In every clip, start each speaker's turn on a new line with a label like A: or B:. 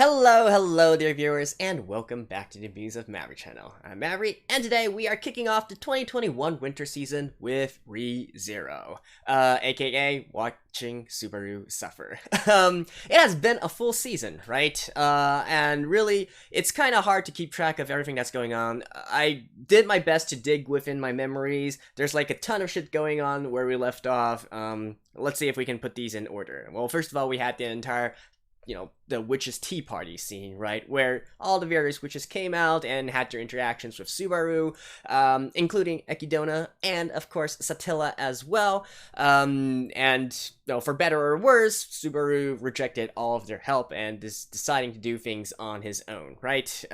A: Hello there viewers, and welcome back to the Musings of Maverick channel. I'm Maverick, and today we are kicking off the 2021 winter season with rezero, aka watching Subaru suffer. It has been a full season, right? And really, it's kind of hard to keep track of everything that's going on. I did my best to dig within my memories. There's like a ton of shit going on where we left off. Let's see if we can put these in order. Well, first of all, we had the entire the witches' tea party scene, right? Where all the various witches came out and had their interactions with Subaru, including Ekidona, and of course Satilla as well. And for better or worse, Subaru rejected all of their help and is deciding to do things on his own, right?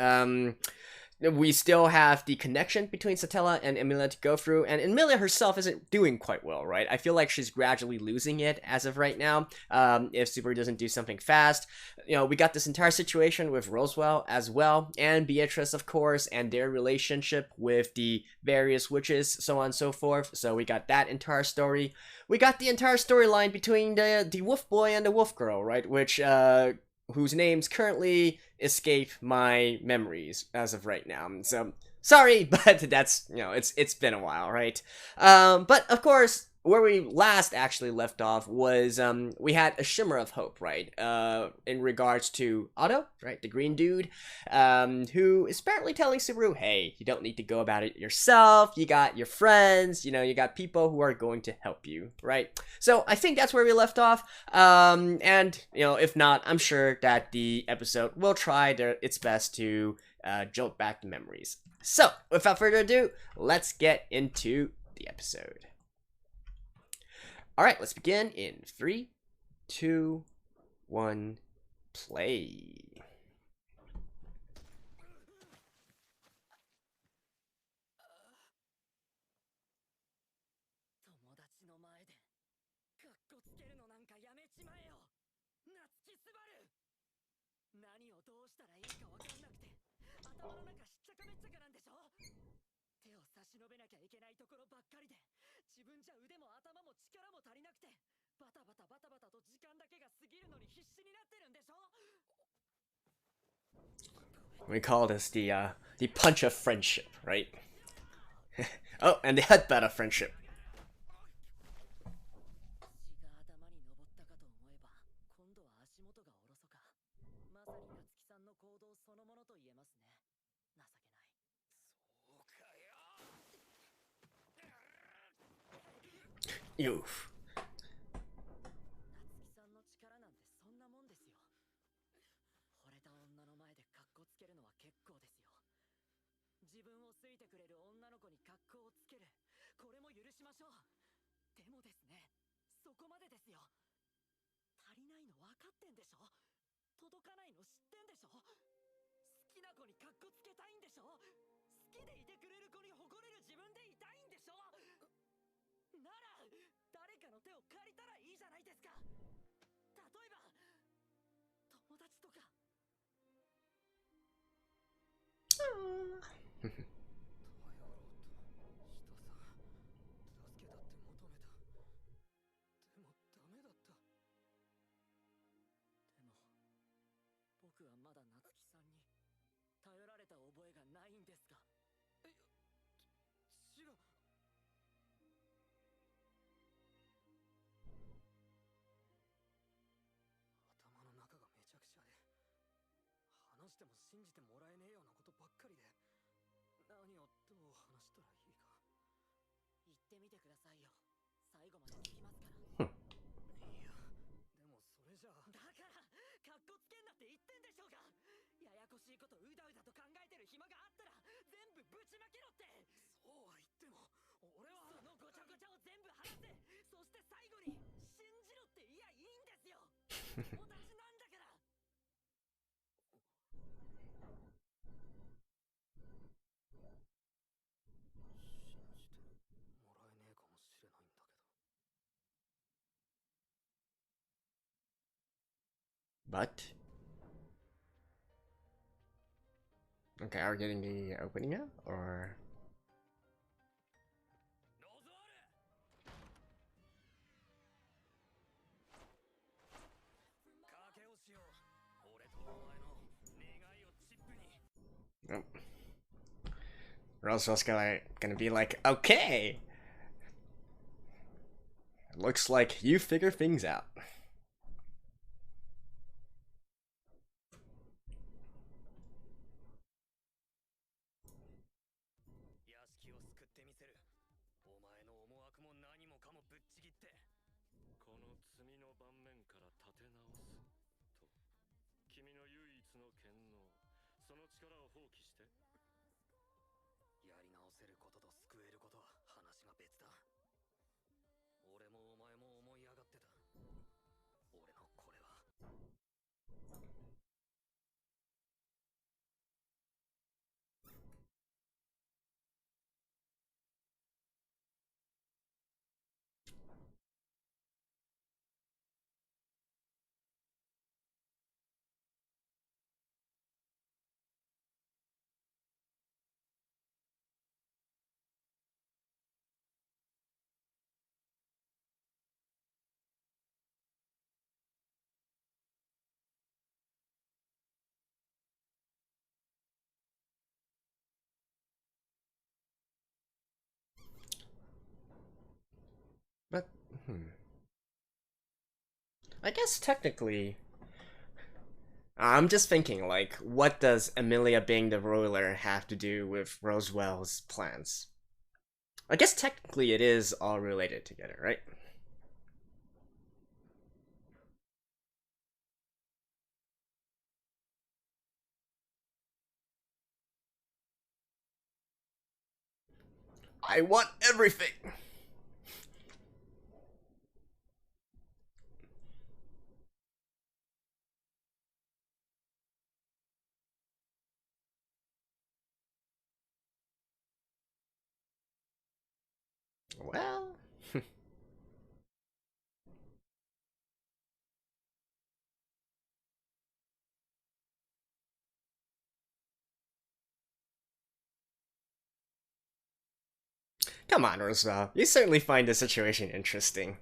A: We still have the connection between Satilla and Emilia to go through, and Emilia herself isn't doing quite well, right? I feel like she's gradually losing it as of right now, if Subaru doesn't do something fast. We got this entire situation with Roswell as well, and Beatrice, of course, and their relationship with the various witches, so on and so forth. So we got that entire story. We got the entire storyline between the wolf boy and the wolf girl, right? Which, whose names currently escape my memories as of right now. So sorry, but that's it's been a while, right? But of course, where we last actually left off was we had a shimmer of hope, right? In regards to Otto, right, the green dude, who is apparently telling Subaru, hey, you don't need to go about it yourself. You got your friends, you got people who are going to help you, right? So I think that's where we left off. And if not, I'm sure that the episode will try its best to jolt back the memories. So without further ado, let's get into the episode. Alright, let's begin in 3, 2, 1, play. We call this the punch of friendship, right? Oh, and the headbutt of friendship. Oof. But okay, are we getting the opening now, or? Nope. Roosevelt's gonna be like, okay, looks like you figure things out. But I guess technically, I'm just thinking, like, what does Emilia being the ruler have to do with Roswell's plans? I guess technically it is all related together, right? I want everything! Well, come on, Roswell. You certainly find the situation interesting.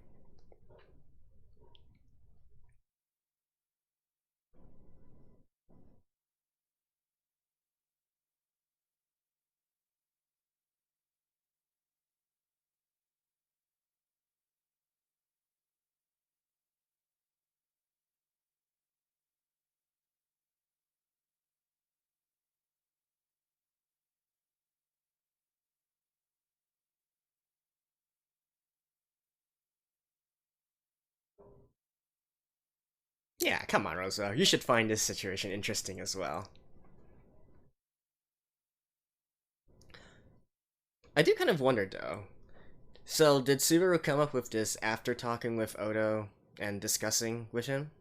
A: Yeah, come on, Roswell. You should find this situation interesting as well. I do kind of wonder, though. So, did Subaru come up with this after talking with Odo and discussing with him?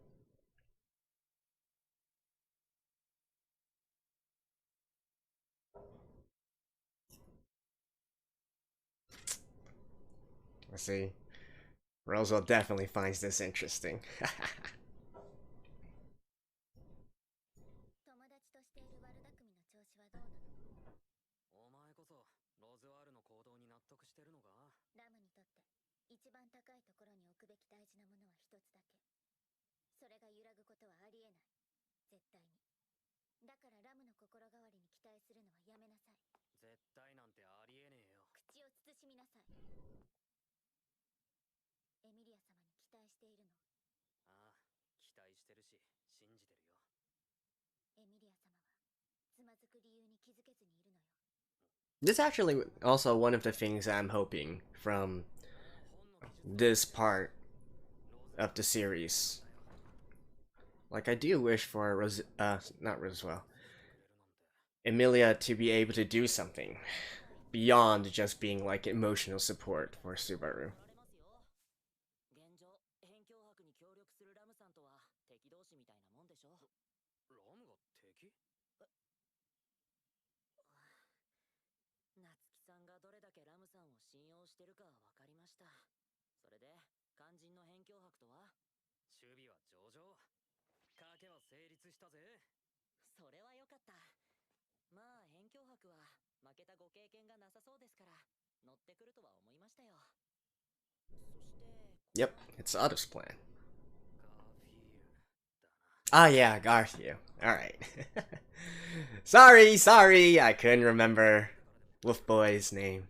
A: Let's see. Roswell definitely finds this interesting. 'This is actually also one of the things I'm hoping from this part of the series. Like, I do wish for not Roswell, Emilia to be able to do something beyond just being like emotional support for Subaru. Yep, it's Otto's plan. Ah, yeah, Garth, you. Alright. sorry, I couldn't remember Wolf Boy's name.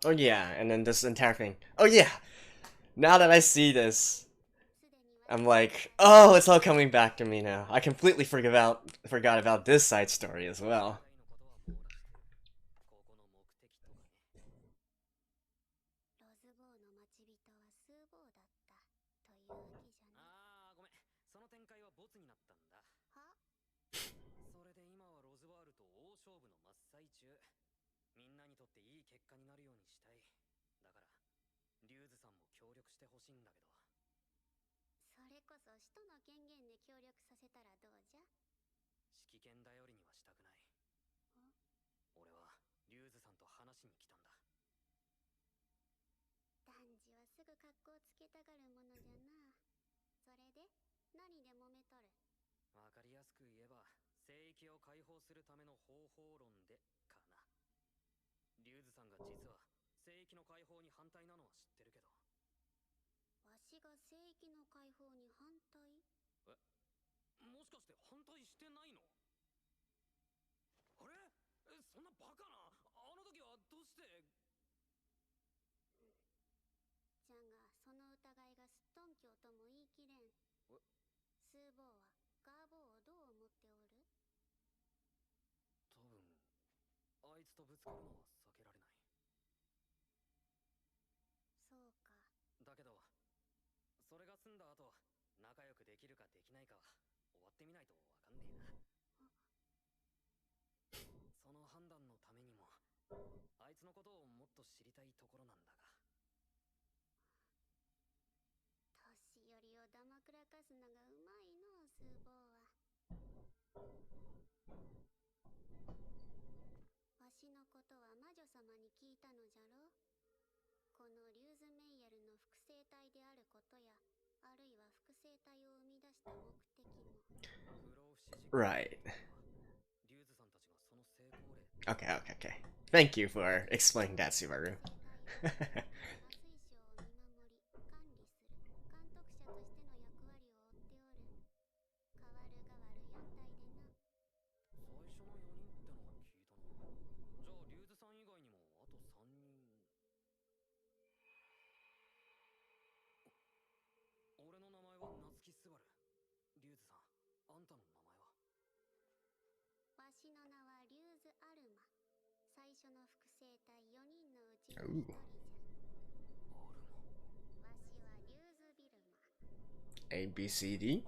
A: Oh yeah, and then this entire thing. Oh yeah! Now that I see this, I'm like, oh, it's all coming back to me now. I completely forgot about this side story as well. Right. Okay. Thank you for explaining that, Subaru. Ooh. A, B, C, D?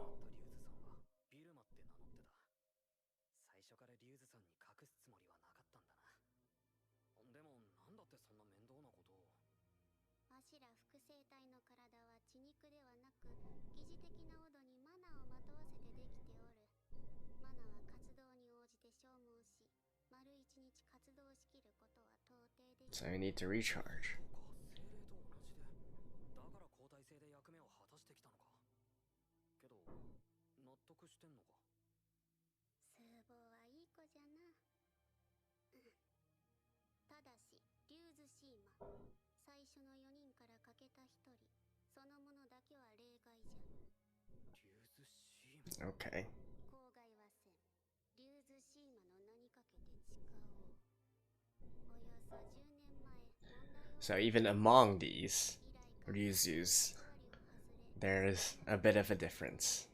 A: So I need to recharge. Okay. So even among these Ryuzus, there's a bit of a difference.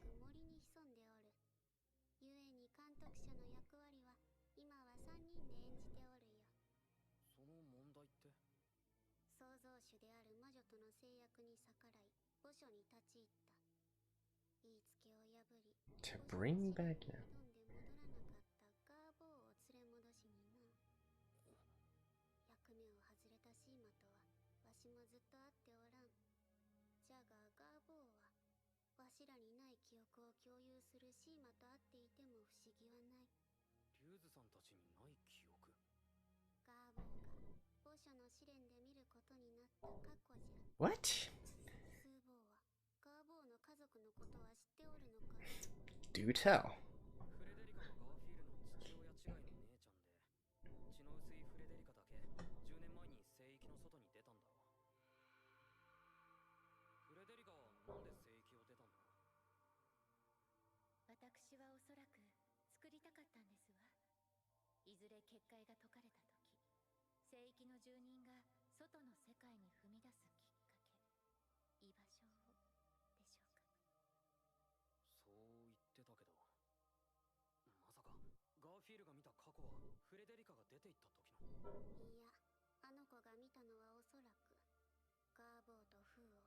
B: 人で演じておるよ。
C: その問題って？
B: 創造主である魔女との制約に逆らい墓所に立ち入った。言いつけを破り
A: To bring back
B: 挑んで戻らなかったガーボーを連れ戻しにな。役目を外れたシーマとはわしもずっと会っておらん。じゃがガーボーはわしらにない記憶を共有するシーマと会っていても不思議はない。
C: リュウズさんたちにない記憶？
B: ガーボーが墓所の試練で見ることになった過去じゃ。
A: What?
B: スーボーはガーボーの家族のことは知っておるのか？
A: Do tell.
C: フレデリカはガーフィールの父親違いの姉ちゃんで、血の薄いフレデリカだけ10年前に聖域の外に出たんだろ。フレデリカはなんで聖域を出たんだ？
D: 私はおそらく作りたかったんですわ。いずれ結界が解かれた時、聖域の住人が外の世界に踏み出すきっかけ、居場所をでしょうか。
C: そう言ってたけど、まさかガーフィールが見た過去はフレデリカが出て行った時の？
B: いや、あの子が見たのはおそらくガーボーとフーを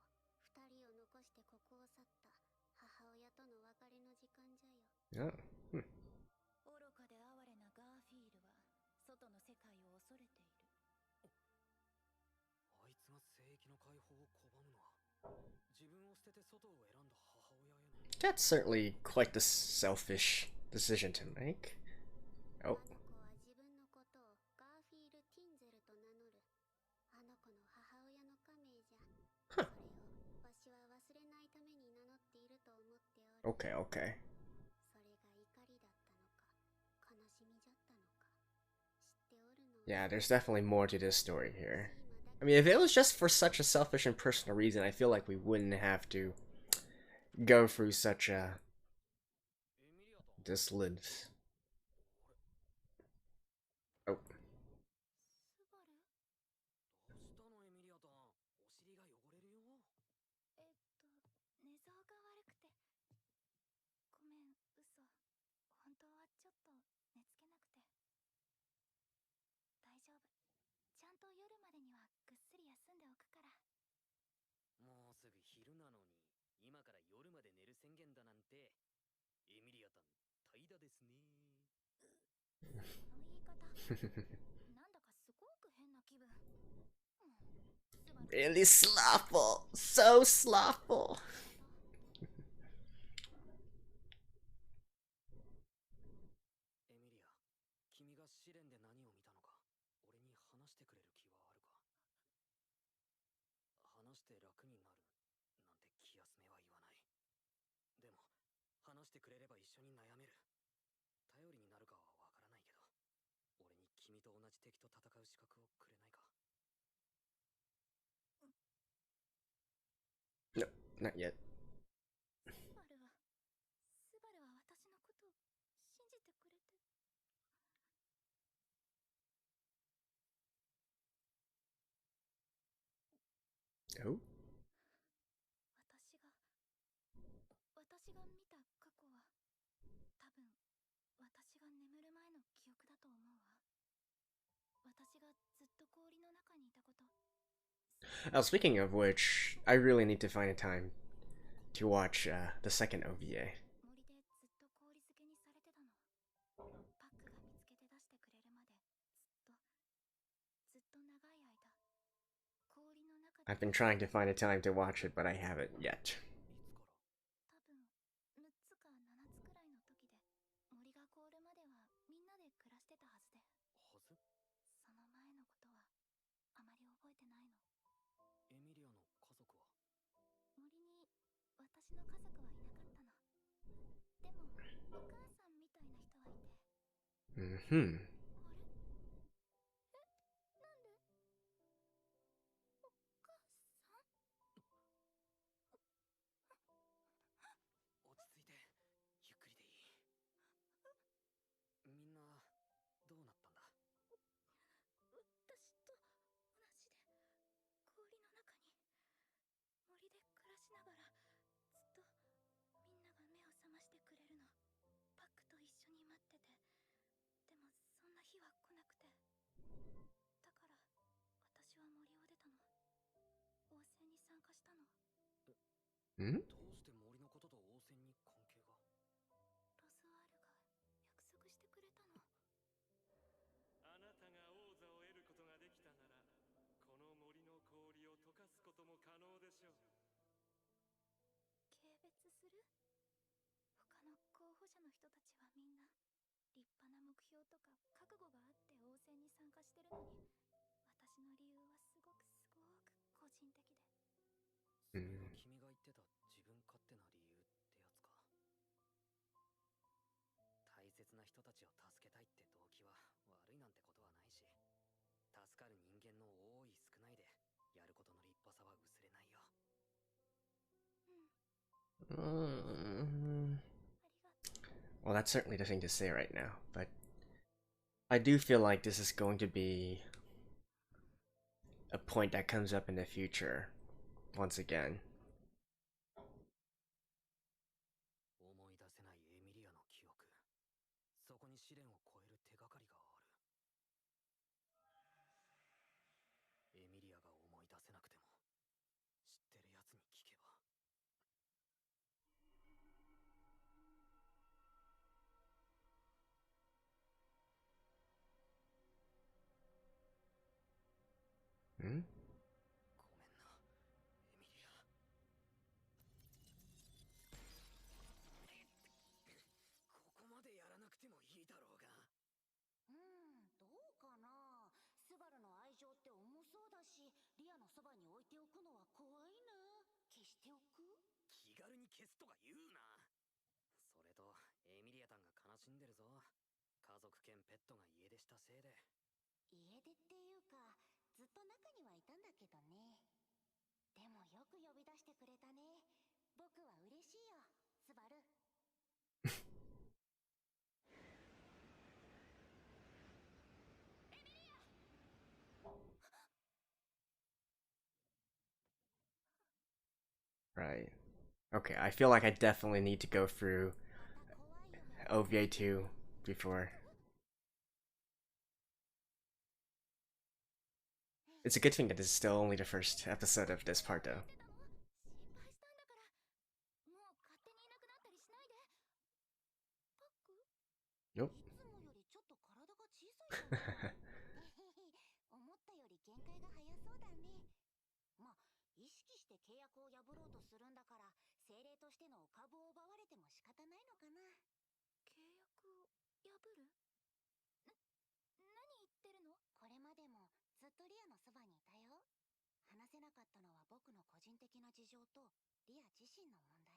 B: 2人を残してここを去った母親との別れの時間じゃよ。
A: Oh.
D: 愚かで哀れなガーフィールは外の世界を恐れている。
C: あいつが聖域の解放を拒むのは自分を捨てて外を選んだ母親への。
A: That's certainly quite the selfish decision to make.
B: あ
A: Oh.
B: の子は自分のことをガーフィール・ティンゼルと名乗る。あの子の母親の家名じゃ。それをわしは忘れないために名乗っていると思っておる。
A: Okay, okay.
B: それが怒りだったのか悲しみじゃったのか知っておるの？
A: Yeah, there's definitely more to this story here. I mean, if it was just for such a selfish and personal reason, I feel like we wouldn't have to go through such a this lives. Oh.
D: スバル？
C: どうしたのエミリアタン、お尻が汚れるよ。
D: 寝相が悪くて。ごめん、嘘。本当はちょっと寝つけなくて。大丈夫。ちゃんと夜までにはぐっすり休んでおくから。
C: もうすぐ昼なのに今から夜まで寝る宣言だなんて。エミリアタン、怠惰ですね。
D: その言い方なんだかすごく変な気分。
A: Really slothful. So slothful.
C: エミリア、君が試練で何を見たのか俺に話してくれる気はあるか？話して楽になるなんて気休めは言わない。でも話してくれれば一緒に悩める。頼りになるかはわからないけど、俺に君と同じ敵と戦う資格をくれないか？
A: No, not yet.
D: スバルは私のことを信じてくれて。
A: Oh?
D: 私が見た過去は多分私が眠る前の記憶だと思うわ。私がずっと氷の中にいたこと。
A: Oh, speaking of which, I really need to find a time to watch the second OVA.
D: 森でずっと氷漬けにされてたの。パックが見つけて出してくれるまでずっと長い間氷の中で。
A: I've been trying to find a time to watch it, but I haven't yet.
D: 多分6つか7つくらいの時で、森が凍るまではみんなで暮らしてたはずで。その前のことはあまり覚えてないの。
C: エミリアの家族は？
D: 森に私の家族はいなかったの。でもお母さんみたいな人はいて。
A: Mm-hmm.
D: あれ？なんで？お母さん？
C: 落ち着いて、ゆっくりでいい。みんなどうなったんだ？
D: 私と同じで氷の中に森で暮らしながらずっとみんなが目を覚ましてくれるの。パックと一緒に待ってて。でもそん
A: Hmm?
C: どうして森のことと王戦に関係が？
D: ロスワールが約束してくれたの。
E: あなたが王座を得ることができたなら、この森の氷を溶かすことも可能でしょう。
D: 軽蔑する？他の候補者の人たちはみんな立派な目標とか覚悟があって応戦に参加してるのに、私の理由はすごく個人的で。
C: それが君が言ってた自分勝手な理由ってやつか。大切な人たちを助けたいって動機は悪いなんてことはないし、助かる人間の多い少ないでやることの立派さは薄れないよ。
A: Well, that's certainly the thing to say right now, but I do feel like this is going to be a point that comes up in the future once again.
C: 思い出せないエミリアの記憶、そこに試練を超える手がかりがある。エミリアが思い出せなくても知ってるやつに聞けば。
A: Hmm?
C: ごめんな、エミリア。ここまでやらなくてもいいだろうが。
B: どうかな。スバルの愛情って重そうだし、リアのそばに置いておくのは怖いな。消しておく？
C: 気軽に消すとか言うな。それとエミリアタンが悲しんでるぞ。家族兼ペットが家出したせいで。
B: 家出っていうか、ずっと中にはいたんだけどね。でもよく呼び出してくれたね。僕は嬉しいよ、スバル。
A: Right. Okay, I feel like I definitely need to go through
B: また怖い夢。
A: OVA 2 before. It's a good thing that this is still only the first episode of this part, though.
D: 心配したんだから。もう勝手にいなくなったりしないで。パック？
A: Nope.
B: いつもよりちょっと体が小さいかな。思ったより限界が早そうだね。まあ、意識して契約を破ろうとするんだから、精霊としての株を奪われても仕方ないのかな。
D: 契約を破る？何言ってるの？
B: これまでもずっとリアのそばにいたよ。話せなかったのは僕の個人的な事情とリア自身の問題。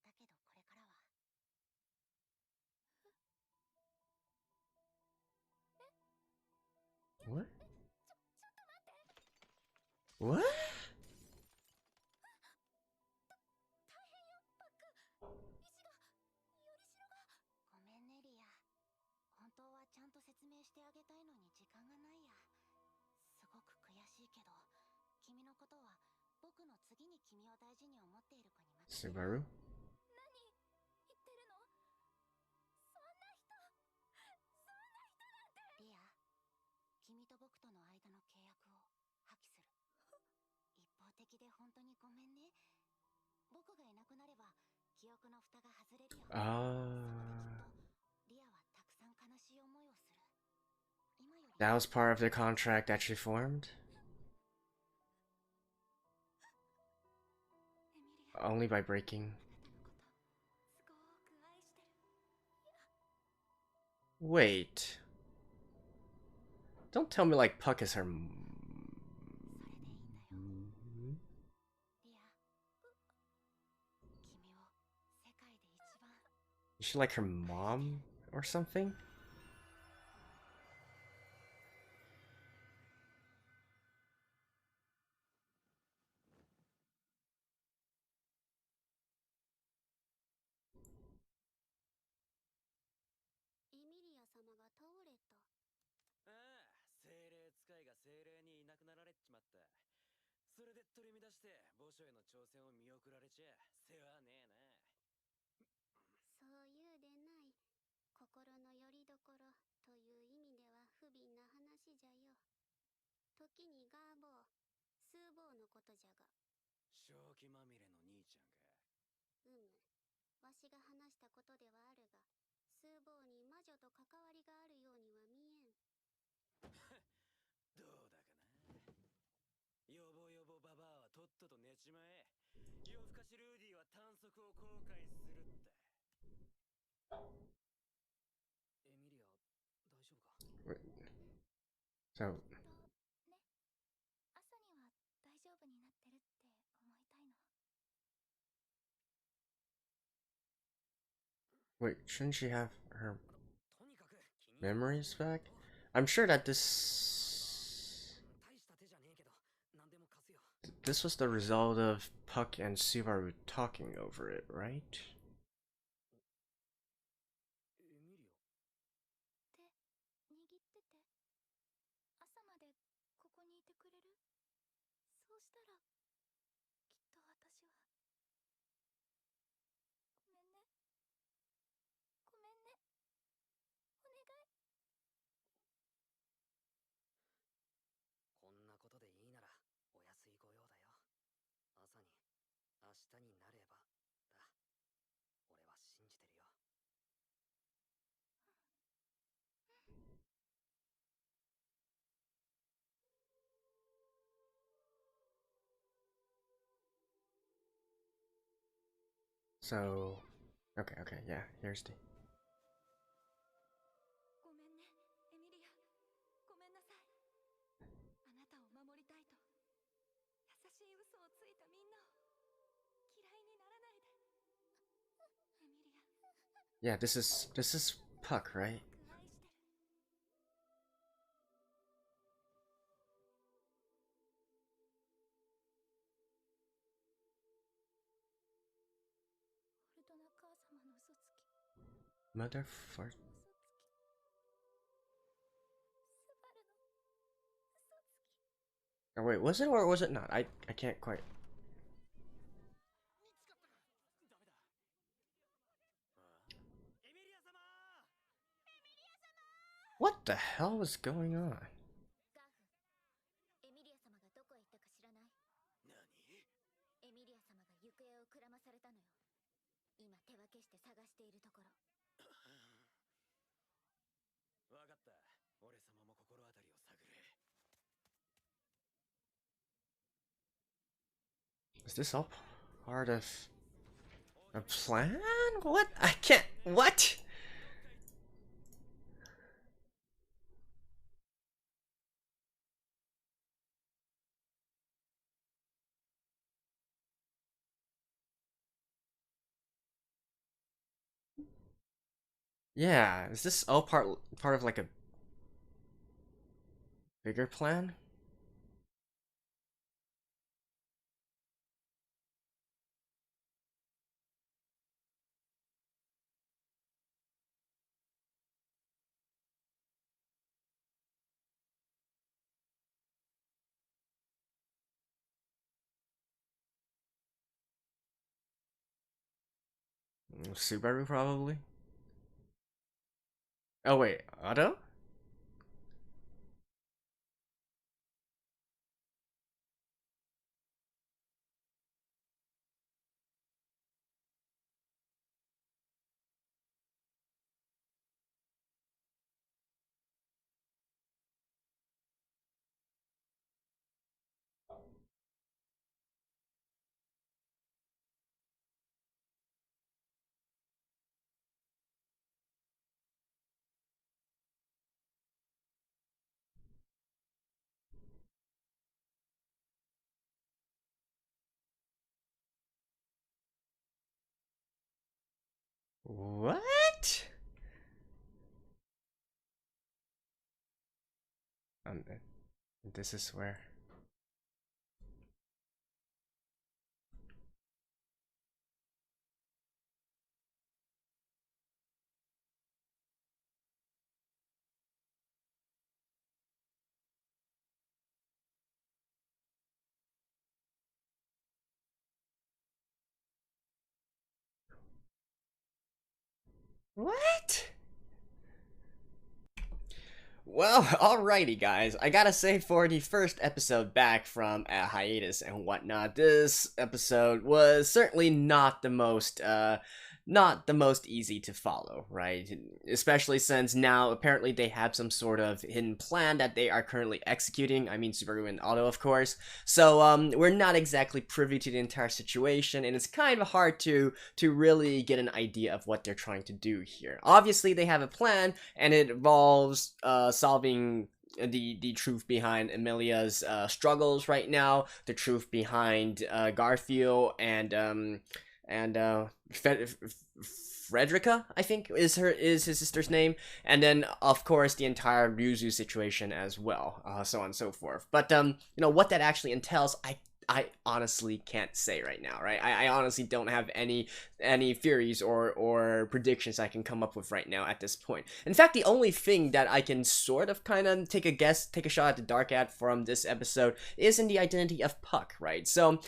B: だけどこれからは。
A: What?
D: ちょっと待って。
A: What?
D: 大変よ、パック。石が、よりしろが。
B: ごめんねリア。本当はちゃんと説明してあげたいのに時間がないや。すごく悔しいけど、君のことは僕の次に君を大事に思っている子に任せる。
A: Subaru?
D: 何言ってるの？そんな人なんて。
B: リア、君と僕との間の契約を破棄する。一方的で本当にごめんね。僕がいなくなれば記憶の蓋が外れるよ。そこできっ
A: Ah.
B: とリアはたくさん悲しい思いをする。今より
A: That was part of the contract that she formed?
D: エミリア、
A: Only by breaking.
D: あなたのことすごく愛してる。
A: Wait. Don't tell me like Puck is her.
B: それでいいんだよ。リア、君を世界で一番。
A: Is she like her mom or something?
B: エミリア様が倒れた。
C: ああ、精霊使いが精霊にいなくなられちまった。それで取り乱して墓所への挑戦を見送られちゃ世話ねえな。
B: そういうでない。心の拠り所という意味では不憫な話じゃよ。時にガーボー、スーボーのことじゃが。
C: 正気まみれの兄ちゃんか。
B: わしが話したことではあるが、スーボーに魔女と関わりがあるようには見えん。
C: どうだかな。よぼよぼババアはとっとと寝ちまえ。夜更かしルーディは短足を後悔するって。エミリア、大丈夫か？
A: So
D: ね、朝には大丈夫になってるって思いたいの。
A: wait, shouldn't she have her
C: とにかく気に入りま
A: memories
C: せんよ。
A: back? I'm sure that this
C: 大した手じゃねえけど、何でも貸すよ。
A: this was the result of Puck and Subaru talking over it, right?
C: エミリア、
D: 手握ってて。朝までここにいてくれる？そうしたらきっと私は。ごめんね。ごめんね。お願い。
C: こんなことでいいならお安い御用だよ。朝に、明日になればだ。俺は信じてるよ。
A: So, okay, yeah, here's the.
D: ごめんね、エミリア。ごめんなさい。あなたを守りたいと優しい嘘をついたみんなを嫌いにならないで。エミリア。
A: Yeah, this is Puck, right?
D: 愛してる。オルトナ母様の嘘つき。
A: Motherfucker.
D: 嘘つき。スバルの嘘つき。
A: Oh, wait, was it or was it not? I can't quite.
C: ダメだ。エミリア様。
A: What the hell was going on?
B: ガフ、エミリア様がどこへ行ったか知らない？
C: 何？
B: エミリア様が行方をくらまされたのよ。今手分けして探しているところ。
C: わかった。俺様も心当たりを探れ。
A: Is this all part of a plan? What? I can't. What? Yeah, is this all part of like a bigger plan? Subaru probably. Oh wait, Auto? What? Um, this is where. What? Well, alrighty, guys. I gotta say, for the first episode back from a hiatus and whatnot, this episode was certainly not the most easy to follow, right? Especially since now apparently they have some sort of hidden plan that they are currently executing. I mean, Subaru and Otto, of course. So, we're not exactly privy to the entire situation, and it's kind of hard to really get an idea of what they're trying to do here. Obviously, they have a plan, and it involves solving the truth behind Emilia's struggles right now, the truth behind Garfield and Frederica, I think is his sister's name, and then of course the entire Ryuzu situation as well, so on and so forth. But what that actually entails, I honestly can't say right now, right? I honestly don't have any theories or predictions I can come up with right now at this point. In fact, the only thing that I can sort of kind of take a shot at the dark at from this episode is in the identity of Puck, right? So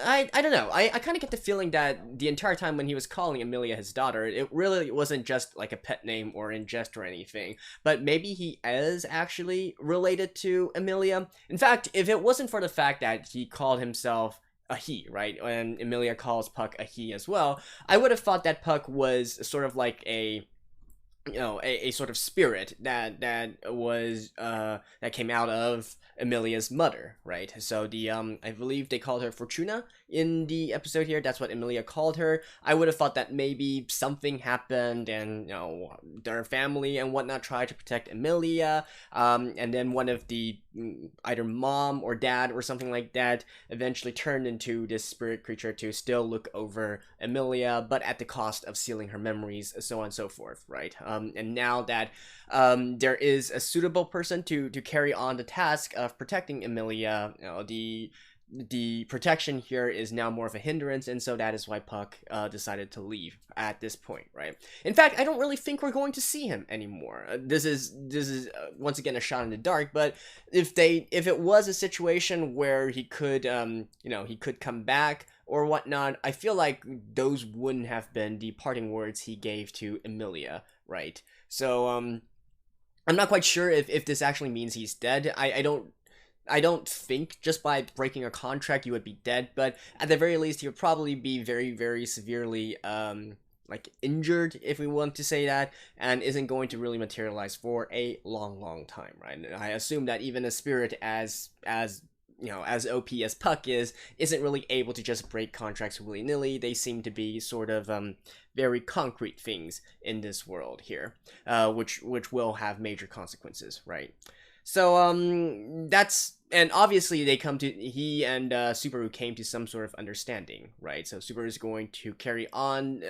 A: I don't know. I kind of get the feeling that the entire time when he was calling Emilia his daughter, it really wasn't just like a pet name or in jest or anything, but maybe he is actually related to Emilia. In fact, if it wasn't for the fact that he called himself a he, right, and Emilia calls Puck a he as well, I would have thought that Puck was sort of like a sort of spirit that was that came out of Emilia's mother, right? So the I believe they called her Fortuna in the episode here. That's what Emilia called her. I would have thought that maybe something happened and their family and whatnot tried to protect Emilia, and then one of the either mom or dad or something like that eventually turned into this spirit creature to still look over Emilia, but at the cost of sealing her memories, so on and so forth, right? And now that there is a suitable person to carry on the task of protecting Emilia, the protection here is now more of a hindrance, and so that is why Puck decided to leave at this point, right? In fact, I don't really think we're going to see him anymore. This is once again a shot in the dark, but if it was a situation where he could he could come back or whatnot, I feel like those wouldn't have been the parting words he gave to Emilia, right? So I'm not quite sure if this actually means he's dead. I don't think just by breaking a contract you would be dead, but at the very least he would probably be very, very severely like injured, if we want to say that, and isn't going to really materialize for a long time, right? And I assume that even a spirit as OP as Puck isn't really able to just break contracts willy-nilly. They seem to be sort of very concrete things in this world here, which will have major consequences, right? So and obviously he and Subaru came to some sort of understanding, right? So Subaru is going to carry on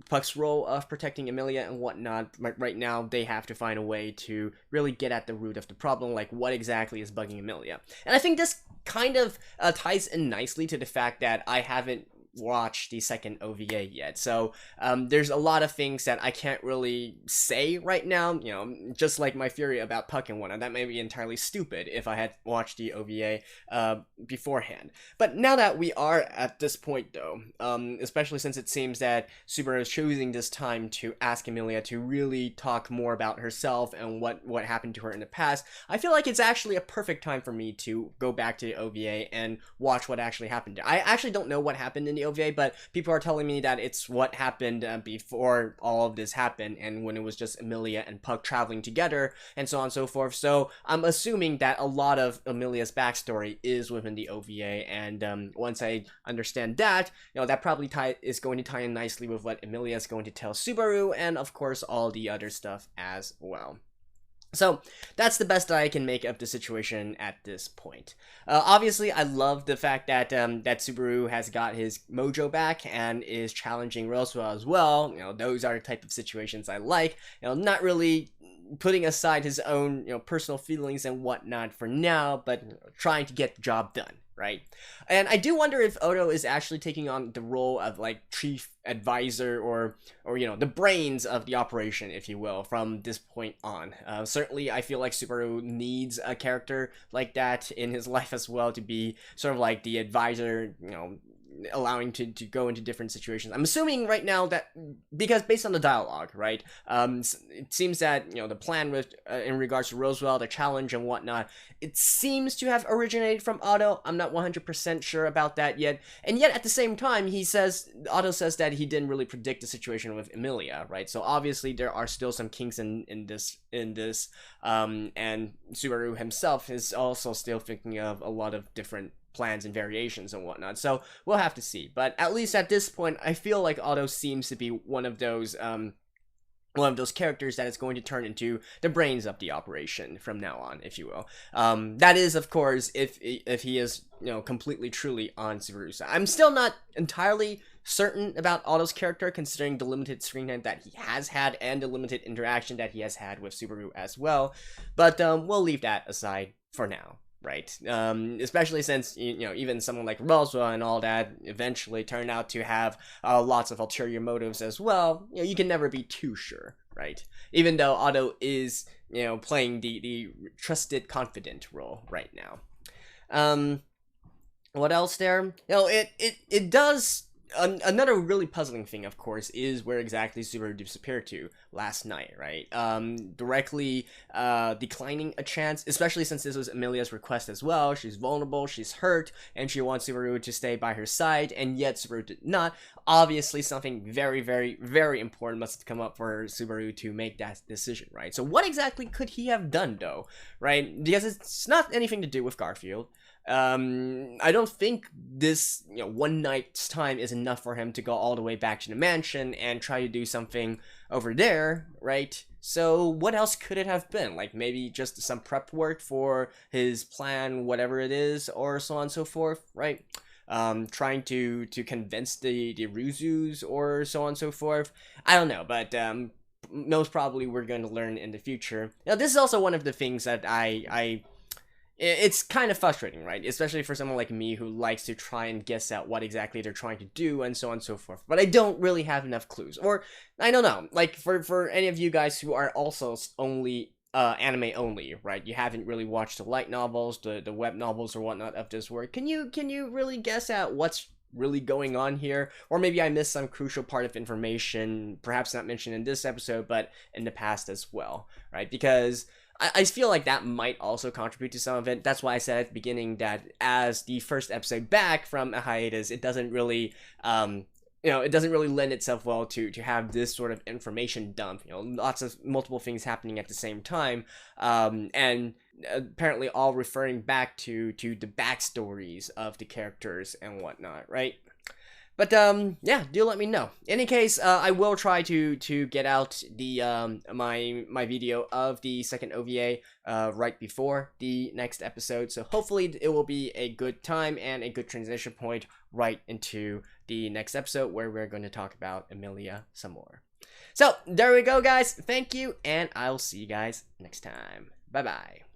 A: Puck's role of protecting Emilia and whatnot. Right now, they have to find a way to really get at the root of the problem, like what exactly is bugging Emilia. And I think this kind of ties in nicely to the fact that I haven't watched the second OVA yet, so there's a lot of things that I can't really say right now, just like my theory about Puck and whatnot. That may be entirely stupid if I had watched the OVA beforehand. But now that we are at this point though, especially since it seems that Subaru is choosing this time to ask Emilia to really talk more about herself and what happened to her in the past, I feel like it's actually a perfect time for me to go back to the OVA and watch what actually happened. I actually don't know what happened in the OVA, but people are telling me that it's what happened before all of this happened, and when it was just Emilia and Puck traveling together, and so on and so forth. So I'm assuming that a lot of Emilia's backstory is within the OVA, and once I understand that, that probably is going to tie in nicely with what Emilia is going to tell Subaru, and of course all the other stuff as well. So that's the best that I can make of the situation at this point. Obviously, I love the fact that that Subaru has got his mojo back and is challenging Roswell as well. Those are the type of situations I like. Not really putting aside his own personal feelings and whatnot for now, but trying to get the job done, right? And I do wonder if Odo is actually taking on the role of like chief advisor or the brains of the operation, if you will, from this point on. Certainly I feel like Subaru needs a character like that in his life as well, to be sort of like the advisor, allowing to go into different situations. I'm assuming right now that, because based on the dialogue, right, it seems that, you know, the plan with in regards to Roswell, the challenge and whatnot, it seems to have originated from Otto. I'm not 100% sure about that yet, and yet at the same time, Otto says that he didn't really predict the situation with Emilia, right? So obviously there are still some kinks in this, and Subaru himself is also still thinking of a lot of different plans and variations and whatnot. So we'll have to see. But at least at this point, I feel like Otto seems to be one of those characters that is going to turn into the brains of the operation from now on, if you will. That is, of course, if he is, you know, completely truly on Subaru's side. I'm still not entirely certain about Otto's character, considering the limited screen time that he has had and the limited interaction that he has had with Subaru as well. But we'll leave that aside for now. Right, especially since, you know, even someone like Roswell and all that eventually turned out to have lots of ulterior motives as well. You know, you can never be too sure, right? Even though Otto is, you know, playing the trusted confidant role right now. What else there? You know, it does. Another really puzzling thing, of course, is where exactly Subaru disappeared to last night, right? Directly declining a chance, especially since this was Emilia's request as well. She's vulnerable, she's hurt, and she wants Subaru to stay by her side, and yet Subaru did not. Obviously, something very, very, very important must have come up for Subaru to make that decision, right? So what exactly could he have done, though, right? Because it's not anything to do with Garfield. I don't think this, you know, one night's time is enough for him to go all the way back to the mansion and try to do something over there, right? So what else could it have been? Like maybe just some prep work for his plan, whatever it is, or so on and so forth, right? Trying to convince the Ruzus or so on and so forth. I don't know, but most probably we're going to learn in the future. Now, this is also one of the things that it's kind of frustrating, right? Especially for someone like me who likes to try and guess at what exactly they're trying to do and so on and so forth. But I don't really have enough clues. Or, I don't know, like for any of you guys who are also only anime only, right? You haven't really watched the light novels, the web novels or whatnot of this work. Can you really guess at what's really going on here? Or maybe I missed some crucial part of information, perhaps not mentioned in this episode, but in the past as well, right? Because I feel like that might also contribute to some of it. That's why I said at the beginning that as the first episode back from a hiatus, it doesn't really, it doesn't really lend itself well to have this sort of information dump. You know, lots of multiple things happening at the same time, and apparently all referring back to the backstories of the characters and whatnot, right? But yeah, do let me know. In any case, I will try to get out the my video of the second OVA right before the next episode. So hopefully it will be a good time and a good transition point right into the next episode where we're going to talk about Emilia some more. So there we go, guys. Thank you, and I'll see you guys next time. Bye bye.